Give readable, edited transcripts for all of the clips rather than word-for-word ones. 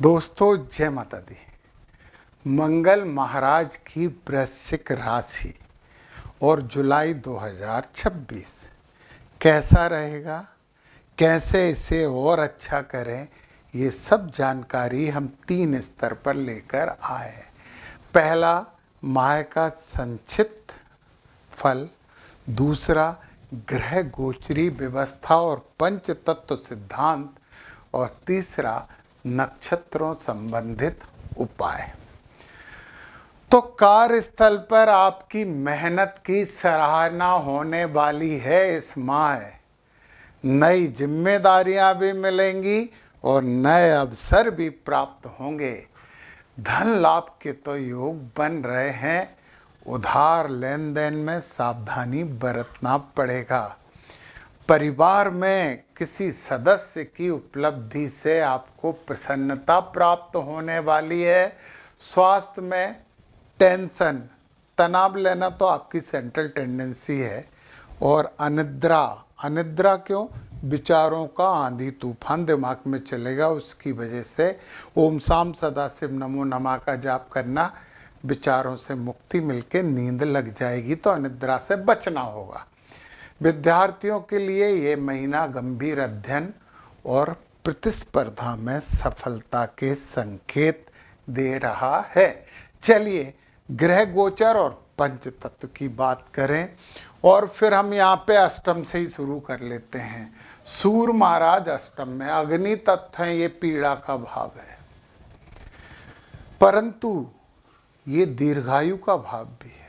दोस्तों जय माता दी। मंगल महाराज की वृश्चिक राशि और जुलाई 2026 कैसा रहेगा, कैसे इसे और अच्छा करें, ये सब जानकारी हम 3 स्तर पर लेकर आए हैं। पहला, माह का संक्षिप्त फल। दूसरा, ग्रह गोचरी व्यवस्था और पंच तत्व सिद्धांत। और तीसरा, नक्षत्रों संबंधित उपाय। तो कार्यस्थल पर आपकी मेहनत की सराहना होने वाली है। इस माह नई जिम्मेदारियां भी मिलेंगी और नए अवसर भी प्राप्त होंगे। धन लाभ के तो योग बन रहे हैं। उधार लेन देन में सावधानी बरतना पड़ेगा। परिवार में किसी सदस्य की उपलब्धि से आपको प्रसन्नता प्राप्त होने वाली है। स्वास्थ्य में टेंशन, तनाव लेना तो आपकी सेंट्रल टेंडेंसी है। और अनिद्रा क्यों? विचारों का आंधी तूफान दिमाग में चलेगा। उसकी वजह से ओम शाम सदाशिव नमो नमः का जाप करना, विचारों से मुक्ति मिलके नींद लग जाएगी। तो अनिद्रा से बचना होगा। विद्यार्थियों के लिए ये महीना गंभीर अध्ययन और प्रतिस्पर्धा में सफलता के संकेत दे रहा है। चलिए ग्रह गोचर और पंच तत्व की बात करें और फिर हम यहाँ पे अष्टम से ही शुरू कर लेते हैं। सूर्य महाराज अष्टम में अग्नि तत्व है, ये पीड़ा का भाव है, परंतु ये दीर्घायु का भाव भी है।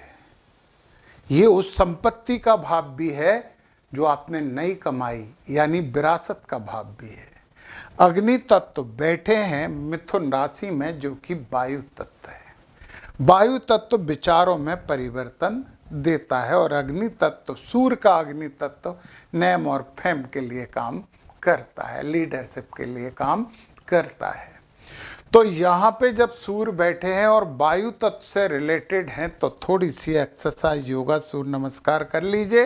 ये उस संपत्ति का भाव भी है जो आपने नई कमाई, यानी विरासत का भाव भी है। अग्नि तत्व बैठे हैं मिथुन राशि में, जो कि वायु तत्व है। वायु तत्व विचारों में परिवर्तन देता है और अग्नि तत्व, सूर्य का अग्नि तत्व नेम और फेम के लिए काम करता है, लीडरशिप के लिए काम करता है। तो यहाँ पे जब सूर्य बैठे हैं और वायु तत्व से रिलेटेड हैं, तो थोड़ी सी एक्सरसाइज, योगा, सूर्य नमस्कार कर लीजिए।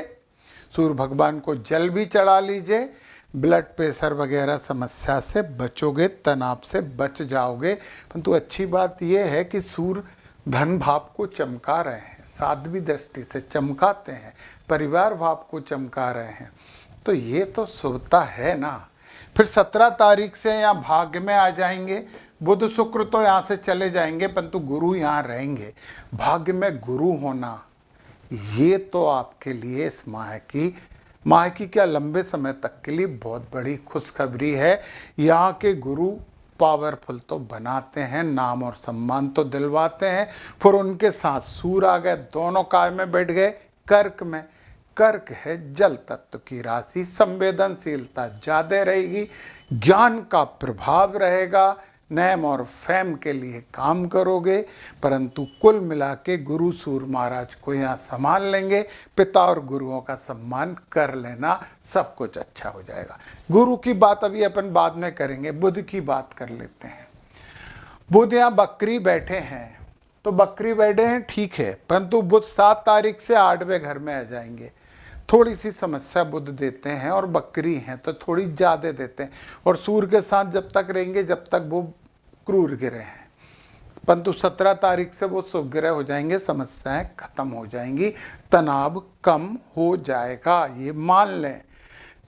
सूर्य भगवान को जल भी चढ़ा लीजिए। ब्लड प्रेशर वगैरह समस्या से बचोगे, तनाव से बच जाओगे। परंतु अच्छी बात यह है कि सूर्य धन भाव को चमका रहे हैं, साध्वी दृष्टि से चमकाते हैं, परिवार भाव को चमका रहे हैं। तो ये तो शुभता है ना। फिर 17 तारीख से यहाँ भाग्य में आ जाएंगे। बुध शुक्र तो यहाँ से चले जाएंगे, परंतु गुरु यहाँ रहेंगे। भाग्य में गुरु होना, ये तो आपके लिए इस माह की क्या, लंबे समय तक के लिए बहुत बड़ी खुशखबरी है। यहाँ के गुरु पावरफुल तो बनाते हैं, नाम और सम्मान तो दिलवाते हैं। फिर उनके साथ सूर्य आ गए, दोनों काय में बैठ गए, कर्क में। कर्क है जल तत्व की राशि, संवेदनशीलता ज्यादा रहेगी, ज्ञान का प्रभाव रहेगा, नेम और फेम के लिए काम करोगे। परंतु कुल मिला के गुरु सूर्य महाराज को यहाँ संभाल लेंगे। पिता और गुरुओं का सम्मान कर लेना, सब कुछ अच्छा हो जाएगा। गुरु की बात अभी अपन बाद में करेंगे, बुध की बात कर लेते हैं। बुध यहाँ बकरी बैठे हैं, तो बकरी बैठे हैं ठीक है, परंतु बुध 7 तारीख से 8वें घर में आ जाएंगे। थोड़ी सी समस्या बुध देते हैं और बकरी हैं तो थोड़ी ज़्यादा देते हैं। और सूर्य के साथ जब तक रहेंगे जब तक वो क्रूर ग्रह हैं, परंतु 17 तारीख से वो शुभ ग्रह हो जाएंगे, समस्याएं खत्म हो जाएंगी, तनाव कम हो जाएगा, ये मान लें।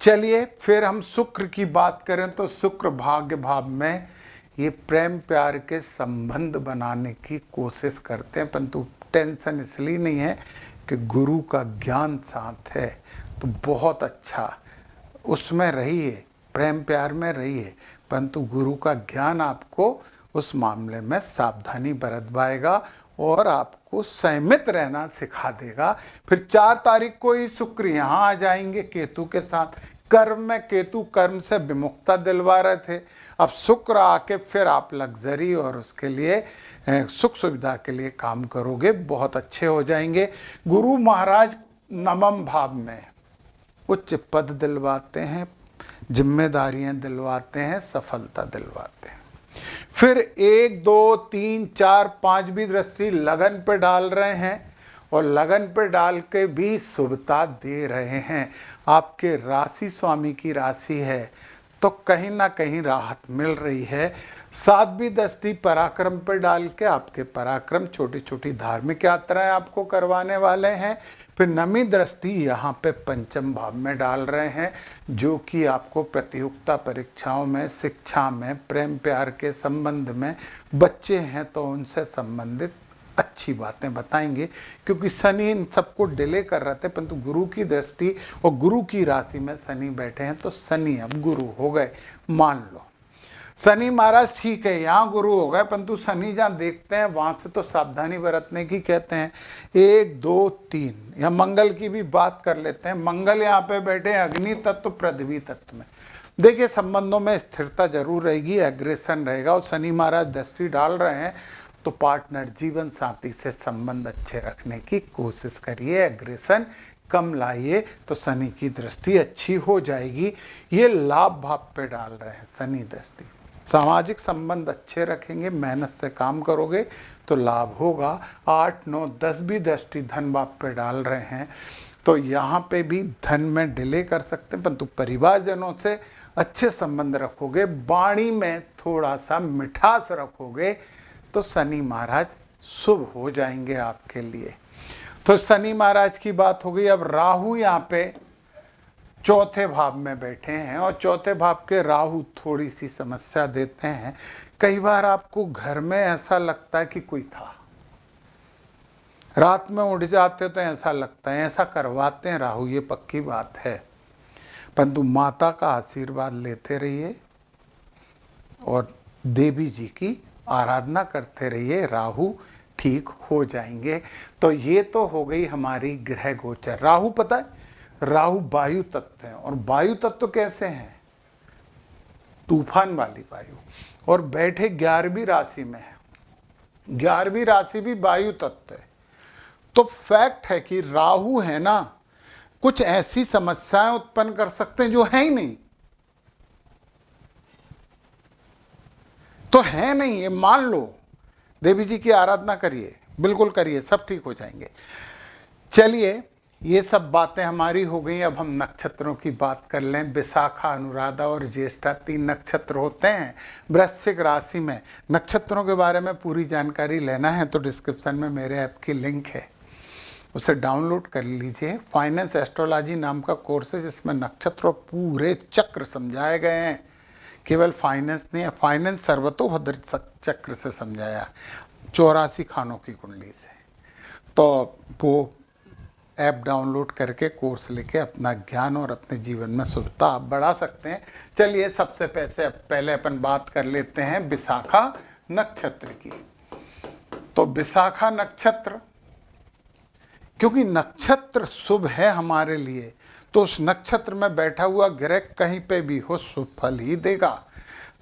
चलिए फिर हम शुक्र की बात करें तो शुक्र भाग्य भाव में ये प्रेम प्यार के संबंध बनाने की कोशिश करते हैं, परंतु टेंशन इसलिए नहीं है कि गुरु का ज्ञान साथ है। तो बहुत अच्छा उसमें रहिए, प्रेम प्यार में रहिए, परंतु गुरु का ज्ञान आपको उस मामले में सावधानी बरतवाएगा और आपको संयमित रहना सिखा देगा। फिर 4 तारीख को ही शुक्र यहाँ आ जाएंगे केतु के साथ। कर्म में केतु कर्म से विमुक्ता दिलवा रहे थे, अब शुक्र आके फिर आप लग्जरी और उसके लिए सुख सुविधा के लिए काम करोगे, बहुत अच्छे हो जाएंगे। गुरु महाराज नवम भाव में उच्च पद दिलवाते हैं, जिम्मेदारियां दिलवाते हैं, सफलता दिलवाते हैं। फिर 1 2 3 4 5 भी दृष्टि लगन पे डाल रहे हैं और लगन पे डाल के भी शुभता दे रहे हैं। आपके राशि स्वामी की राशि है तो कहीं ना कहीं राहत मिल रही है। सातवीं दृष्टि पराक्रम पर डाल के आपके पराक्रम, छोटी छोटी धार्मिक यात्राएं आपको करवाने वाले हैं। फिर नवीं दृष्टि यहाँ पे पंचम भाव में डाल रहे हैं, जो कि आपको प्रतियोगिता परीक्षाओं में, शिक्षा में, प्रेम प्यार के संबंध में, बच्चे हैं तो उनसे संबंधित अच्छी बातें बताएंगे। क्योंकि शनि इन सबको डिले कर रहे थे, परंतु गुरु की दृष्टि और गुरु की राशि में शनि बैठे हैं, तो शनि अब गुरु हो गए मान लो। शनि महाराज ठीक है, यहाँ गुरु हो गए, परंतु शनि जहाँ देखते हैं वहां से तो सावधानी बरतने की कहते हैं। 1 2 3 या मंगल की भी बात कर लेते हैं। मंगल यहाँ पे बैठे अग्नि तत्व पृथ्वी तत्व में। देखिए संबंधों में स्थिरता जरूर रहेगी, एग्रेशन रहेगा। और शनि महाराज दृष्टि डाल रहे हैं तो पार्टनर, जीवन साथी से संबंध अच्छे रखने की कोशिश करिए, एग्रेशन कम लाइए, तो शनि की दृष्टि अच्छी हो जाएगी। ये लाभ भाव पे डाल रहे हैं शनि दृष्टि। सामाजिक संबंध अच्छे रखेंगे, मेहनत से काम करोगे तो लाभ होगा। 8 9 10 भी दृष्टि धन भाव पे डाल रहे हैं, तो यहाँ पे भी धन में डिले कर सकते हैं, परंतु परिवारजनों से अच्छे संबंध रखोगे, वाणी में थोड़ा सा मिठास रखोगे तो शनि महाराज शुभ हो जाएंगे आपके लिए। तो शनि महाराज की बात हो गई। अब राहु यहाँ पे चौथे भाव में बैठे हैं, और चौथे भाव के राहु थोड़ी सी समस्या देते हैं। कई बार आपको घर में ऐसा लगता है कि कोई था, रात में उठ जाते तो ऐसा लगता है, ऐसा करवाते हैं राहु, ये पक्की बात है। परंतु माता का आशीर्वाद लेते रहिए और देवी जी की आराधना करते रहिए, राहु ठीक हो जाएंगे। तो ये तो हो गई हमारी ग्रह गोचर। राहु पता है, राहु वायु तत्व है, और वायु तत्व कैसे हैं? तूफान वाली वायु, और बैठे 11वीं राशि में है। 11वीं राशि भी वायु तत्व है। तो फैक्ट है कि राहु है ना, कुछ ऐसी समस्याएं उत्पन्न कर सकते हैं जो है ही नहीं, तो है नहीं, ये मान लो। देवी जी की आराधना करिए, बिल्कुल करिए, सब ठीक हो जाएंगे। चलिए, ये सब बातें हमारी हो गई। अब हम नक्षत्रों की बात कर लें। विशाखा, अनुराधा और ज्येष्ठा 3 नक्षत्र होते हैं वृश्चिक राशि में। नक्षत्रों के बारे में पूरी जानकारी लेना है तो डिस्क्रिप्शन में मेरे ऐप की लिंक है, उसे डाउनलोड कर लीजिए। फाइनेंस एस्ट्रोलॉजी नाम का कोर्स है जिसमें नक्षत्रों पूरे चक्र समझाए गए हैं। केवल फाइनेंस नहीं है, फाइनेंस सर्वतोभद्र चक्र से समझाया, 84 खानों की कुंडली से। तो वो ऐप डाउनलोड करके कोर्स लेके अपना ज्ञान और अपने जीवन में शुद्धता आप बढ़ा सकते हैं। चलिए, सबसे पहले अपन बात कर लेते हैं विशाखा नक्षत्र की। तो विशाखा नक्षत्र, क्योंकि नक्षत्र शुभ है हमारे लिए, तो उस नक्षत्र में बैठा हुआ ग्रह कहीं पे भी हो शुभ फल ही देगा।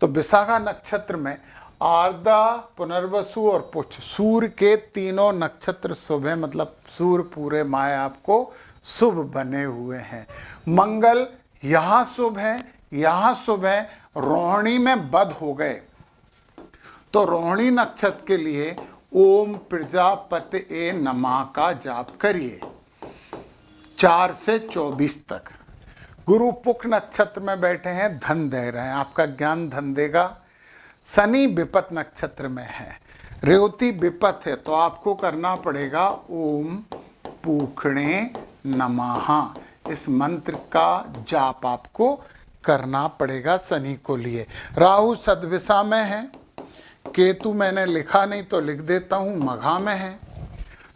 तो विशाखा नक्षत्र में आर्द्रा, पुनर्वसु और पुष्य, सूर्य के तीनों नक्षत्र शुभ है, मतलब सूर्य पूरे माह आपको शुभ बने हुए हैं। मंगल यहाँ शुभ है, यहाँ शुभ है, रोहिणी में बद हो गए। तो रोहिणी नक्षत्र के लिए ओम प्रजापति ए नमः का जाप करिए 4 से 24 तक। गुरु पुख नक्षत्र में बैठे हैं, धन दे रहे हैं, आपका ज्ञान धन देगा। शनि विपत नक्षत्र में है, रेवती विपत है, तो आपको करना पड़ेगा ओम पूखणे नमः, इस मंत्र का जाप आपको करना पड़ेगा शनि को लिए। राहु सद्दिशा में है, केतु मैंने लिखा नहीं तो लिख देता हूँ, मघा में है।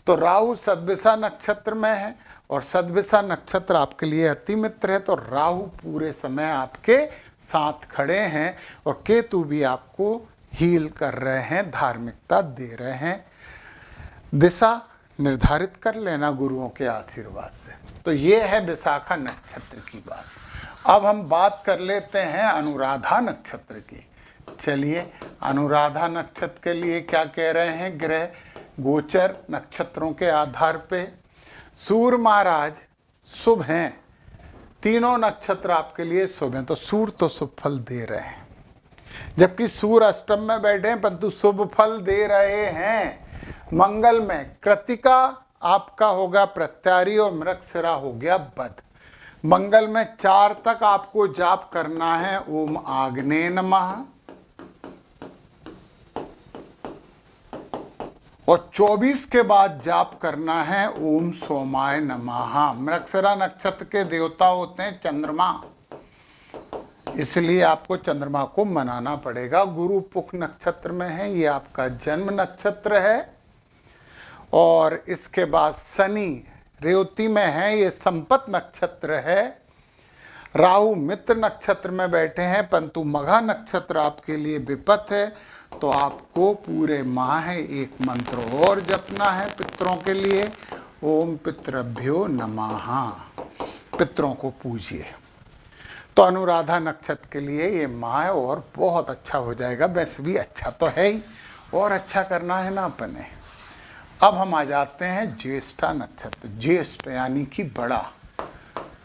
तो राहु सद्दिशा नक्षत्र में है, और सद्दिशा नक्षत्र आपके लिए अति मित्र है, तो राहु पूरे समय आपके साथ खड़े हैं, और केतु भी आपको हील कर रहे हैं, धार्मिकता दे रहे हैं। दिशा निर्धारित कर लेना गुरुओं के आशीर्वाद से। तो ये है विशाखा नक्षत्र की बात। अब हम बात कर लेते हैं अनुराधा नक्षत्र की। चलिए, अनुराधा नक्षत्र के लिए क्या कह रहे हैं ग्रह गोचर नक्षत्रों के आधार पे। सूर्य महाराज शुभ हैं, तीनों नक्षत्र आपके लिए शुभ हैं, तो सूर्य तो शुभ फल दे रहे हैं, जबकि सूर्य अष्टम में बैठे हैं परंतु शुभ फल दे रहे हैं। मंगल में कृतिका आपका होगा प्रत्यारी और मृगशिरा हो गया बद। मंगल में 4 तक आपको जाप करना है ओम आग्नेय नमः, और 24 के बाद जाप करना है ओम सोमाय नमः। मृगशिरा नक्षत्र के देवता होते हैं चंद्रमा, इसलिए आपको चंद्रमा को मनाना पड़ेगा। गुरु पुख नक्षत्र में है, ये आपका जन्म नक्षत्र है। और इसके बाद शनि रेवती में है, ये संपत नक्षत्र है। राहु मित्र नक्षत्र में बैठे हैं, परंतु मघा नक्षत्र आपके लिए विपत है। तो आपको पूरे माह एक मंत्र और जपना है पितरों के लिए, ओम पितृभ्यो नमः। पितरों को पूजिए। तो अनुराधा नक्षत्र के लिए ये माह और बहुत अच्छा हो जाएगा। वैसे भी अच्छा तो है ही, और अच्छा करना है ना अपने। अब हम आ जाते हैं ज्येष्ठा नक्षत्र। ज्येष्ठ यानी कि बड़ा।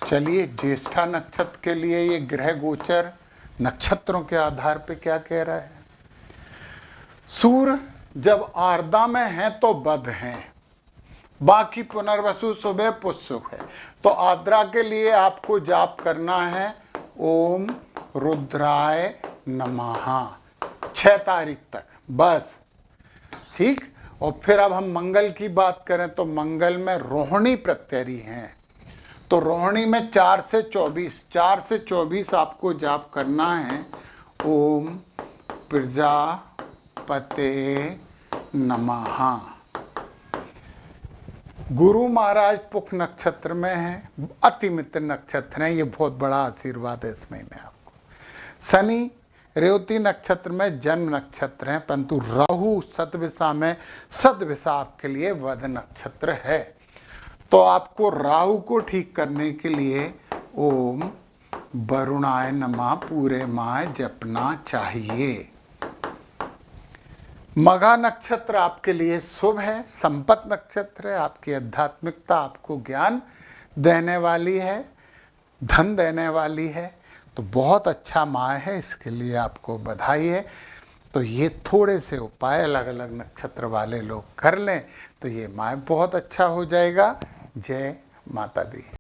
चलिए ज्येष्ठा नक्षत्र के लिए ये ग्रह गोचर नक्षत्रों के आधार पे क्या कह रहा है। सूर्य जब आर्द्रा में है तो बध है, बाकी पुनर्वसु सुबह पुष्सुक है। तो आर्द्रा के लिए आपको जाप करना है ओम रुद्राय नमः 6 तारीख तक, बस। ठीक। और फिर अब हम मंगल की बात करें तो मंगल में रोहिणी प्रत्यरी हैं। तो रोहिणी में 4 से 24 आपको जाप करना है ओम प्रजापते नमः। गुरु महाराज पुख नक्षत्र में है, अति मित्र नक्षत्र है, ये बहुत बड़ा आशीर्वाद है इस महीने आपको। शनि रेवती नक्षत्र में जन्म नक्षत्र है, परंतु राहु सतविषा में, सतविषा आपके लिए वध नक्षत्र है। तो आपको राहु को ठीक करने के लिए ओम वरुणाय नमः पूरे माह जपना चाहिए। मघा नक्षत्र आपके लिए शुभ है, संपत नक्षत्र है। आपकी आध्यात्मिकता आपको ज्ञान देने वाली है, धन देने वाली है। तो बहुत अच्छा माह है, इसके लिए आपको बधाई है। तो ये थोड़े से उपाय अलग अलग नक्षत्र वाले लोग कर लें तो ये माह बहुत अच्छा हो जाएगा। जय माता दी।